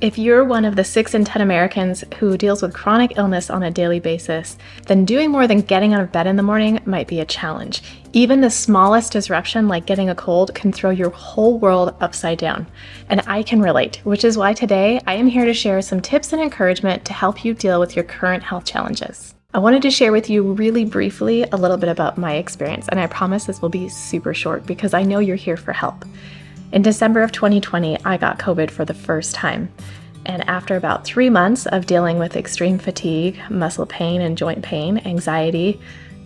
If you're one of the 6 in 10 Americans who deals with chronic illness on a daily basis, then doing more than getting out of bed in the morning might be a challenge. Even the smallest disruption, like getting a cold, can throw your whole world upside down. And I can relate, which is why today I am here to share some tips and encouragement to help you deal with your current health challenges. I wanted to share with you really briefly a little bit about my experience, and I promise this will be super short because I know you're here for help. In December of 2020, I got COVID for the first time. And after about 3 months of dealing with extreme fatigue, muscle pain and joint pain, anxiety,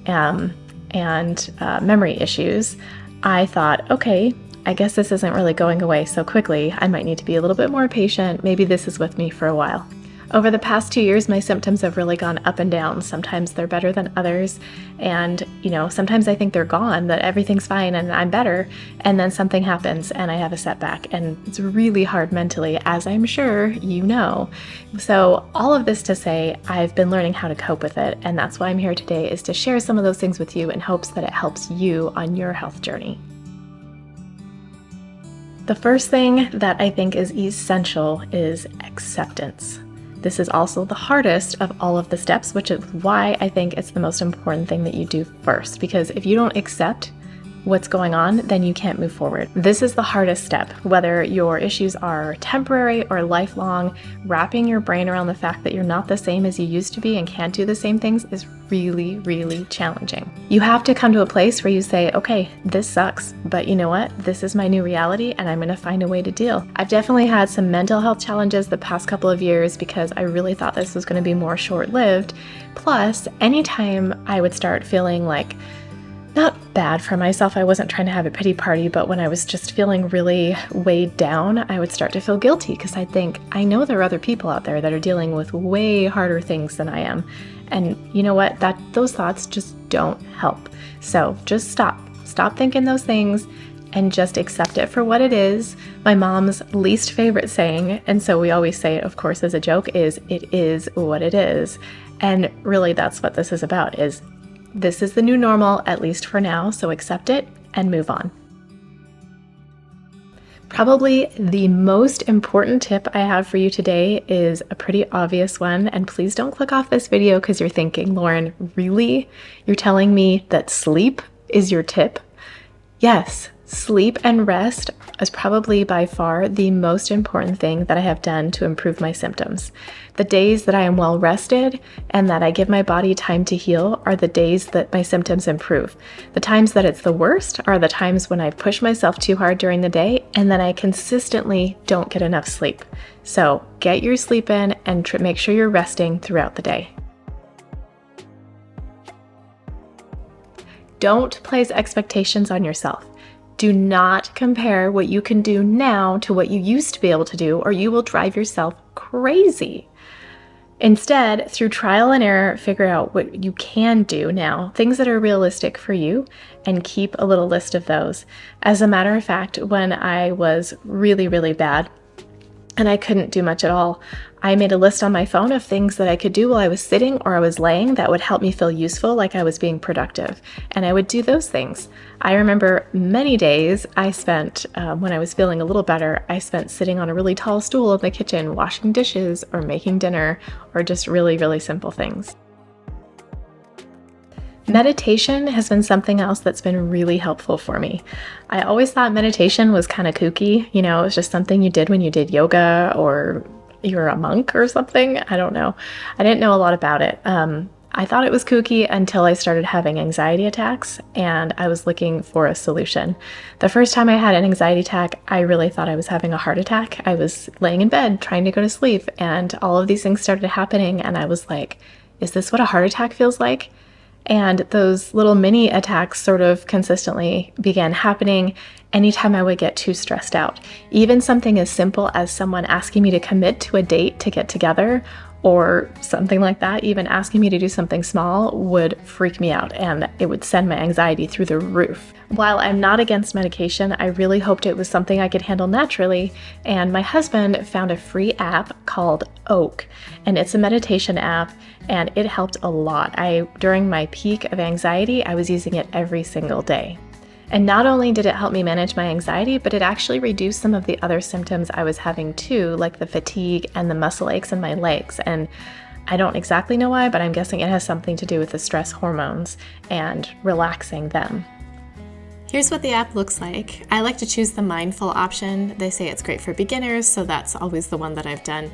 and memory issues, I thought, okay, I guess this isn't really going away so quickly. I might need to be a little bit more patient. Maybe this is with me for a while. Over the past 2 years, my symptoms have really gone up and down. Sometimes they're better than others. And, sometimes I think they're gone, that everything's fine and I'm better. And then something happens and I have a setback. And it's really hard mentally, as I'm sure you know. So all of this to say, I've been learning how to cope with it. And that's why I'm here today, is to share some of those things with you in hopes that it helps you on your health journey. The first thing that I think is essential is acceptance. This is also the hardest of all of the steps, which is why I think it's the most important thing that you do first. Because if you don't accept what's going on, then you can't move forward. This is the hardest step, whether your issues are temporary or lifelong. Wrapping your brain around the fact that you're not the same as you used to be and can't do the same things is really, really challenging. You have to come to a place where you say, okay, this sucks, but you know what? This is my new reality and I'm gonna find a way to deal. I've definitely had some mental health challenges the past couple of years because I really thought this was gonna be more short-lived. Plus, anytime I would start feeling like, not bad for myself, I wasn't trying to have a pity party, but when I was just feeling really weighed down, I would start to feel guilty because I'd think, I know there are other people out there that are dealing with way harder things than I am. And you know what? Those thoughts just don't help. So just stop thinking those things and just accept it for what it is. My mom's least favorite saying, and so we always say it, of course, as a joke, is it is what it is. And really that's what this is about, is this is the new normal, at least for now, so accept it and move on. Probably the most important tip I have for you today is a pretty obvious one, and please don't click off this video because you're thinking, Lauren, really? You're telling me that sleep is your tip? Yes, sleep and rest is probably by far the most important thing that I have done to improve my symptoms. The days that I am well rested and that I give my body time to heal are the days that my symptoms improve. The times that it's the worst are the times when I push myself too hard during the day and then I consistently don't get enough sleep. So get your sleep in and make sure you're resting throughout the day. Don't place expectations on yourself. Do not compare what you can do now to what you used to be able to do, or you will drive yourself crazy. Instead, through trial and error, figure out what you can do now, things that are realistic for you, and keep a little list of those. As a matter of fact, when I was really, really bad, and I couldn't do much at all, I made a list on my phone of things that I could do while I was sitting or I was laying that would help me feel useful, like I was being productive. And I would do those things. I remember many days I spent, when I was feeling a little better, I spent sitting on a really tall stool in the kitchen, washing dishes or making dinner, or just really, really simple things. Meditation has been something else that's been really helpful for me. I always thought meditation was kind of kooky. It was just something you did when you did yoga or you're a monk or something. I don't know. I didn't know a lot about it. I thought it was kooky until I started having anxiety attacks and I was looking for a solution. The first time I had an anxiety attack, I really thought I was having a heart attack. I was laying in bed trying to go to sleep and all of these things started happening and I was like, is this what a heart attack feels like? And those little mini attacks sort of consistently began happening anytime I would get too stressed out. Even something as simple as someone asking me to commit to a date to get together or something like that, even asking me to do something small would freak me out and it would send my anxiety through the roof. While I'm not against medication, I really hoped it was something I could handle naturally, and my husband found a free app called Oak, and it's a meditation app, and it helped a lot. During my peak of anxiety, I was using it every single day. And not only did it help me manage my anxiety, but it actually reduced some of the other symptoms I was having too, like the fatigue and the muscle aches in my legs. And I don't exactly know why, but I'm guessing it has something to do with the stress hormones and relaxing them. Here's what the app looks like. I like to choose the mindful option. They say it's great for beginners, so that's always the one that I've done.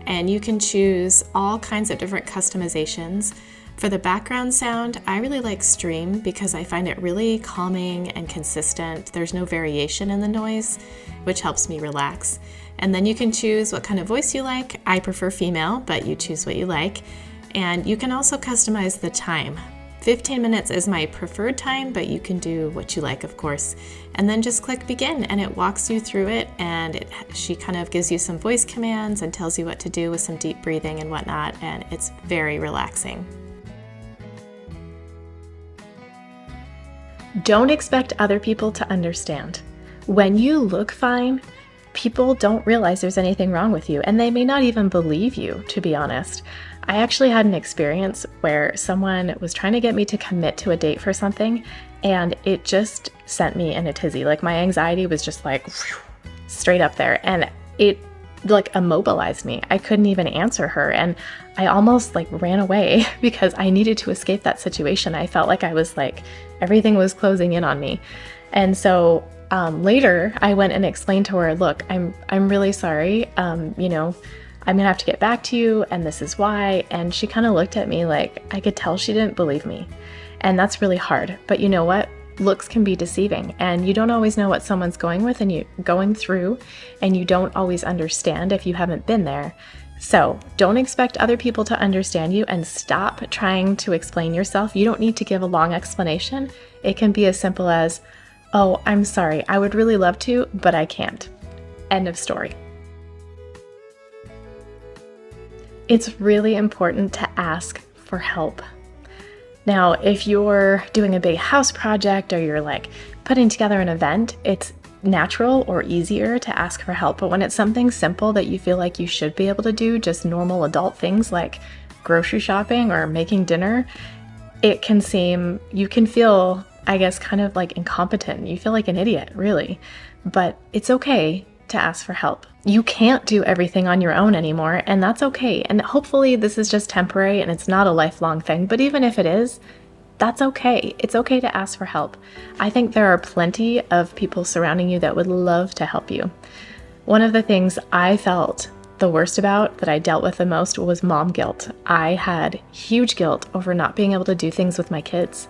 And you can choose all kinds of different customizations. For the background sound, I really like Stream because I find it really calming and consistent. There's no variation in the noise, which helps me relax. And then you can choose what kind of voice you like. I prefer female, but you choose what you like. And you can also customize the time. 15 minutes is my preferred time, but you can do what you like, of course. And then just click begin and it walks you through it, and she kind of gives you some voice commands and tells you what to do with some deep breathing and whatnot, and it's very relaxing. Don't expect other people to understand. When you look fine, people don't realize there's anything wrong with you, and they may not even believe you, to be honest. I actually had an experience where someone was trying to get me to commit to a date for something, and it just sent me in a tizzy. Like, my anxiety was just like straight up there, and it like immobilized me. I couldn't even answer her, and I almost like ran away because I needed to escape that situation. I felt like I was like, everything was closing in on me. And so later I went and explained to her, look, I'm really sorry. I'm gonna have to get back to you, and this is why. And she kind of looked at me like I could tell she didn't believe me. And that's really hard. But you know what? Looks can be deceiving, and you don't always know what someone's going through, and you don't always understand if you haven't been there. So don't expect other people to understand you, and stop trying to explain yourself. You don't need to give a long explanation. It can be as simple as, oh, I'm sorry, I would really love to, but I can't. End of story. It's really important to ask for help. Now, if you're doing a big house project or you're like putting together an event, it's natural or easier to ask for help. But when it's something simple that you feel like you should be able to do, just normal adult things like grocery shopping or making dinner, you can feel, I guess, kind of like incompetent. You feel like an idiot, really. But it's okay to ask for help. You can't do everything on your own anymore, and that's okay. And hopefully this is just temporary and it's not a lifelong thing, but even if it is, that's okay. It's okay to ask for help. I think there are plenty of people surrounding you that would love to help you. One of the things I felt the worst about, that I dealt with the most, was mom guilt. I had huge guilt over not being able to do things with my kids.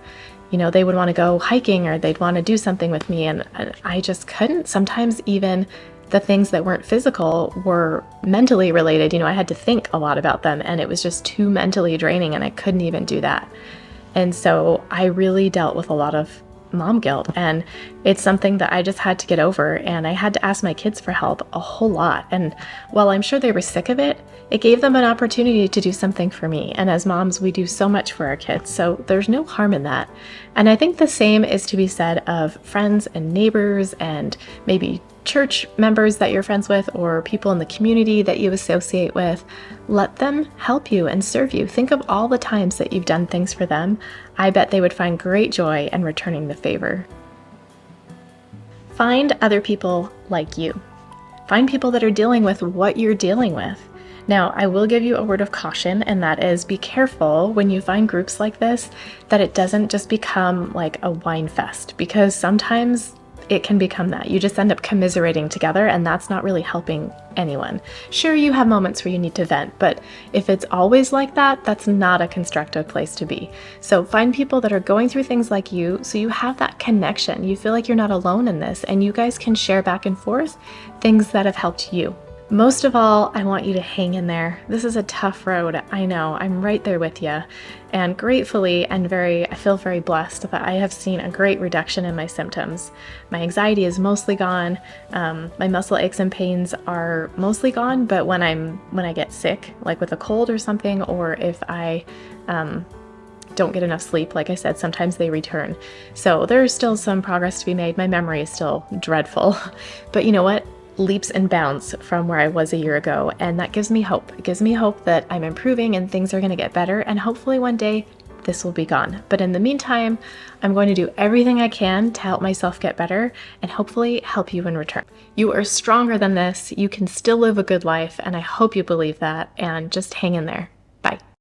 They would want to go hiking or they'd want to do something with me, and I just couldn't. Sometimes even the things that weren't physical were mentally related. I had to think a lot about them, and it was just too mentally draining, and I couldn't even do that. And so I really dealt with a lot of mom guilt, and it's something that I just had to get over, and I had to ask my kids for help a whole lot. And while I'm sure they were sick of it, it gave them an opportunity to do something for me. And as moms, we do so much for our kids, so there's no harm in that. And I think the same is to be said of friends and neighbors and maybe church members that you're friends with, or people in the community that you associate with. Let them help you and serve you. Think of all the times that you've done things for them. I bet they would find great joy in returning the favor. Find other people like you. Find people that are dealing with what you're dealing with. Now, I will give you a word of caution, and that is, be careful when you find groups like this that it doesn't just become like a whine fest, because sometimes it can become that. You just end up commiserating together, and that's not really helping anyone. Sure, you have moments where you need to vent, but if it's always like that, that's not a constructive place to be. So find people that are going through things like you, so you have that connection. You feel like you're not alone in this, and you guys can share back and forth things that have helped you. Most of all, I want you to hang in there. This is a tough road. I know, I'm right there with you. And gratefully I feel very blessed that I have seen a great reduction in my symptoms. My anxiety is mostly gone. My muscle aches and pains are mostly gone, but when I get sick, like with a cold or something, or if I don't get enough sleep, like I said, sometimes they return. So there's still some progress to be made. My memory is still dreadful, but you know what? Leaps and bounds from where I was a year ago, and that gives me hope. It gives me hope that I'm improving and things are going to get better, and hopefully one day this will be gone. But in the meantime, I'm going to do everything I can to help myself get better and hopefully help you in return. You are stronger than this. You can still live a good life, and I hope you believe that, and just hang in there.